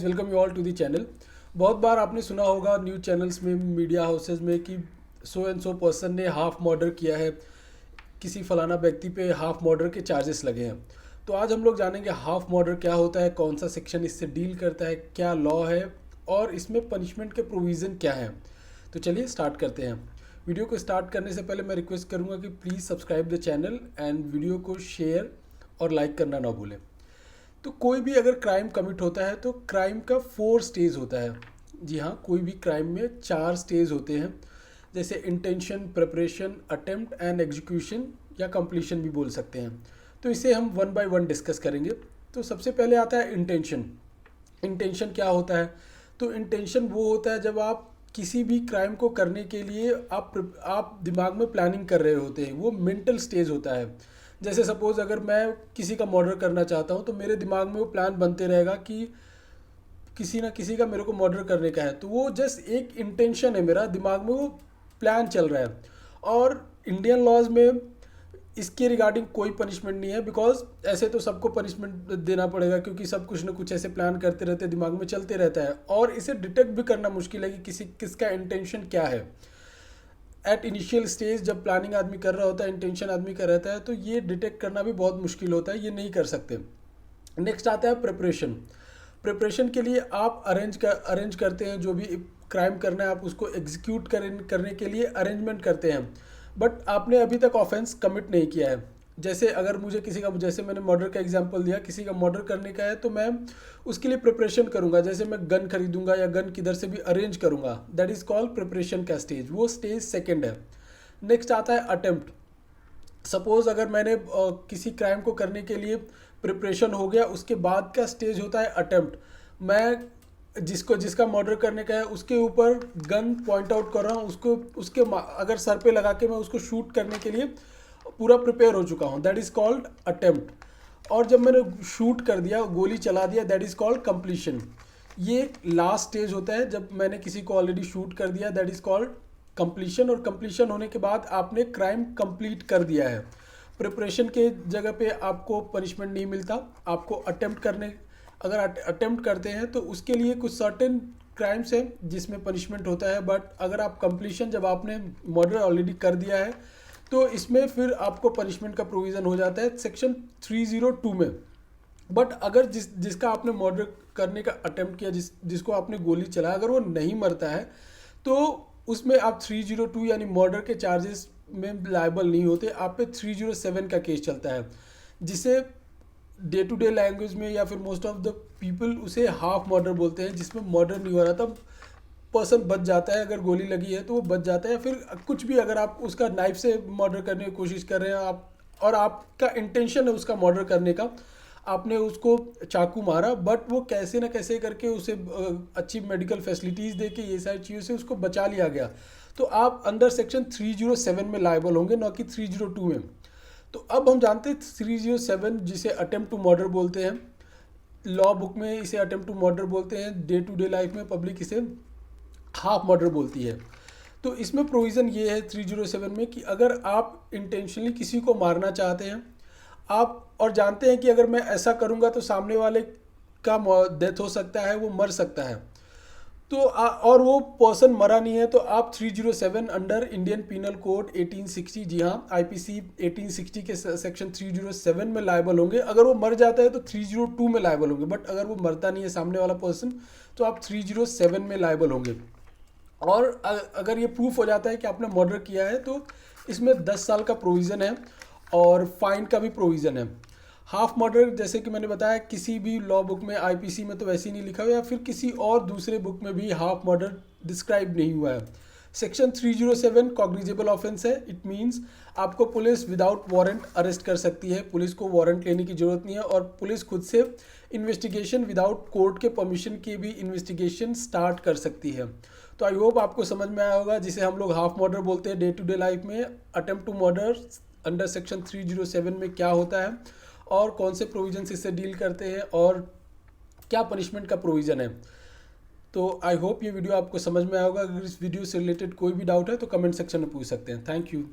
Welcome you all to the channel. बहुत बार आपने सुना होगा न्यूज़ चैनल्स में, मीडिया हाउसेज में कि सो एंड सो पर्सन ने हाफ मर्डर किया है, किसी फलाना व्यक्ति पे हाफ मर्डर के चार्जेस लगे हैं। तो आज हम लोग जानेंगे हाफ मर्डर क्या होता है, कौन सा सेक्शन इससे डील करता है, क्या लॉ है और इसमें पनिशमेंट के प्रोविज़न क्या हैं। तो चलिए स्टार्ट करते हैं। वीडियो को स्टार्ट करने से पहले मैं रिक्वेस्ट करूँगा कि please subscribe the channel and video को शेयर और लाइक करना ना भूलें। तो कोई भी अगर क्राइम कमिट होता है तो क्राइम का 4 स्टेज होता है। जी हाँ, कोई भी क्राइम में 4 स्टेज होते हैं, जैसे intention, preparation, attempt and execution या कंप्लीशन भी बोल सकते हैं। तो इसे हम वन बाय वन डिस्कस करेंगे। तो सबसे पहले आता है इंटेंशन। इंटेंशन क्या होता है? तो इंटेंशन वो होता है जब आप किसी भी क्राइम को करने के लिए आप दिमाग में प्लानिंग कर रहे होते हैं, वो मेंटल स्टेज होता है। जैसे सपोज़ अगर मैं किसी का मर्डर करना चाहता हूँ तो मेरे दिमाग में वो प्लान बनते रहेगा कि किसी ना किसी का मेरे को मर्डर करने का है। तो वो जस्ट एक इंटेंशन है, मेरा दिमाग में वो प्लान चल रहा है। और इंडियन लॉज में इसके रिगार्डिंग कोई पनिशमेंट नहीं है, बिकॉज ऐसे तो सबको पनिशमेंट देना पड़ेगा क्योंकि सब कुछ ना कुछ ऐसे प्लान करते रहते, दिमाग में चलते रहता है। और इसे डिटेक्ट भी करना मुश्किल है कि किसका इंटेंशन क्या है। एट इनिशियल स्टेज जब प्लानिंग आदमी कर रहा होता है, इंटेंशन आदमी का रहता है, तो ये डिटेक्ट करना भी बहुत मुश्किल होता है, ये नहीं कर सकते। नेक्स्ट आता है प्रिपरेशन। प्रिपरेशन के लिए आप अरेंज करते हैं, जो भी क्राइम करना है आप उसको एग्जीक्यूट करने के लिए अरेंजमेंट करते हैं, बट आपने अभी तक ऑफेंस कमिट नहीं किया है। जैसे अगर मुझे किसी का, जैसे मैंने मर्डर का एग्जांपल दिया, किसी का मर्डर करने का है तो मैं उसके लिए प्रिपरेशन करूंगा। जैसे मैं गन खरीदूंगा या गन किधर से भी अरेंज करूंगा, दैट इज़ कॉल्ड प्रिपरेशन का स्टेज, वो स्टेज सेकेंड है। नेक्स्ट आता है अटेम्प्ट। सपोज अगर मैंने किसी क्राइम को करने के लिए प्रिपरेशन हो गया, उसके बाद का स्टेज होता है अटेम्प्ट। मैं जिसका मर्डर करने का है उसके ऊपर गन पॉइंट आउट कर रहा हूँ, उसके अगर सर पे लगा के मैं उसको शूट करने के लिए पूरा प्रिपेयर हो चुका हूँ, दैट इज़ कॉल्ड अटेम्प्ट। और जब मैंने शूट कर दिया, गोली चला दिया, दैट इज़ कॉल्ड कंप्लीशन। ये लास्ट स्टेज होता है, जब मैंने किसी को ऑलरेडी शूट कर दिया, दैट इज़ कॉल्ड कंप्लीशन। और कंप्लीशन होने के बाद आपने क्राइम कंप्लीट कर दिया है। प्रिपरेशन के जगह पे आपको पनिशमेंट नहीं मिलता, आपको अटेम्प्ट करने, अगर अटेम्प्ट करते हैं तो उसके लिए कुछ सर्टेन क्राइम्स हैं जिसमें पनिशमेंट होता है। बट अगर आप कंप्लीशन, जब आपने मर्डर ऑलरेडी कर दिया है, तो इसमें फिर आपको पनिशमेंट का प्रोविज़न हो जाता है सेक्शन 302 में। बट अगर जिसका आपने मर्डर करने का अटेम्प्ट किया, जिसको आपने गोली चलाया, अगर वो नहीं मरता है तो उसमें आप 302 यानी मर्डर के चार्जेस में लायबल नहीं होते। आप पे 307 का केस चलता है, जिसे डे टू डे लैंग्वेज में या फिर मोस्ट ऑफ द पीपल उसे हाफ मर्डर बोलते हैं, जिसमें मर्डर नहीं हो रहा, तब पर्सन बच जाता है। अगर गोली लगी है तो वो बच जाता है, या फिर कुछ भी, अगर आप उसका नाइफ से मर्डर करने की कोशिश कर रहे हैं आप, और आपका इंटेंशन है उसका मर्डर करने का, आपने उसको चाकू मारा, बट वो कैसे ना कैसे करके उसे अच्छी मेडिकल फैसिलिटीज़ दे के ये सारी चीज़ों से उसको बचा लिया गया, तो आप अंडर सेक्शन 307 में लायबल होंगे, ना कि 302 में। तो अब हम जानते हैं 307 जिसे अटेम्प्ट टू मर्डर बोलते हैं, लॉ बुक में इसे अटेम्प्ट टू मर्डर बोलते हैं, डे टू डे लाइफ में पब्लिक इसे हाफ मर्डर बोलती है। तो इसमें प्रोविज़न ये है 307 में कि अगर आप इंटेंशनली किसी को मारना चाहते हैं, आप और जानते हैं कि अगर मैं ऐसा करूंगा तो सामने वाले का डेथ हो सकता है, वो मर सकता है, तो और वो पर्सन मरा नहीं है, तो आप 307 अंडर इंडियन पीनल कोड 1860, जी हाँ, आईपीसी 1860 के सेक्शन 307 में लायबल होंगे। अगर वो मर जाता है तो 302 में लायबल होंगे, बट अगर वो मरता नहीं है सामने वाला पर्सन, तो आप 307 में लायबल होंगे। और अगर ये प्रूफ हो जाता है कि आपने मर्डर किया है तो इसमें 10 साल का प्रोविज़न है और फाइन का भी प्रोविज़न है। हाफ मर्डर, जैसे कि मैंने बताया, किसी भी लॉ बुक में, आईपीसी में तो वैसे ही नहीं लिखा हुआ, या फिर किसी और दूसरे बुक में भी हाफ मर्डर डिस्क्राइब नहीं हुआ है। सेक्शन 307 कॉग्निजेबल ऑफेंस है। इट मीन्स आपको पुलिस विदाउट वारंट अरेस्ट कर सकती है, पुलिस को वारंट लेने की ज़रूरत नहीं है, और पुलिस खुद से इन्वेस्टिगेशन विदाउट कोर्ट के परमिशन की भी इन्वेस्टिगेशन स्टार्ट कर सकती है। तो आई होप आपको समझ में आया होगा, जिसे हम लोग हाफ मर्डर बोलते हैं डे टू डे लाइफ में। Attempt to murder under section 307 में क्या होता है और कौन से प्रोविजन इससे डील करते हैं और क्या पनिशमेंट का प्रोविज़न है। तो आई होप ये वीडियो आपको समझ में आया होगा। अगर इस वीडियो से रिलेटेड कोई भी डाउट है तो कमेंट सेक्शन में पूछ सकते हैं। Thank you.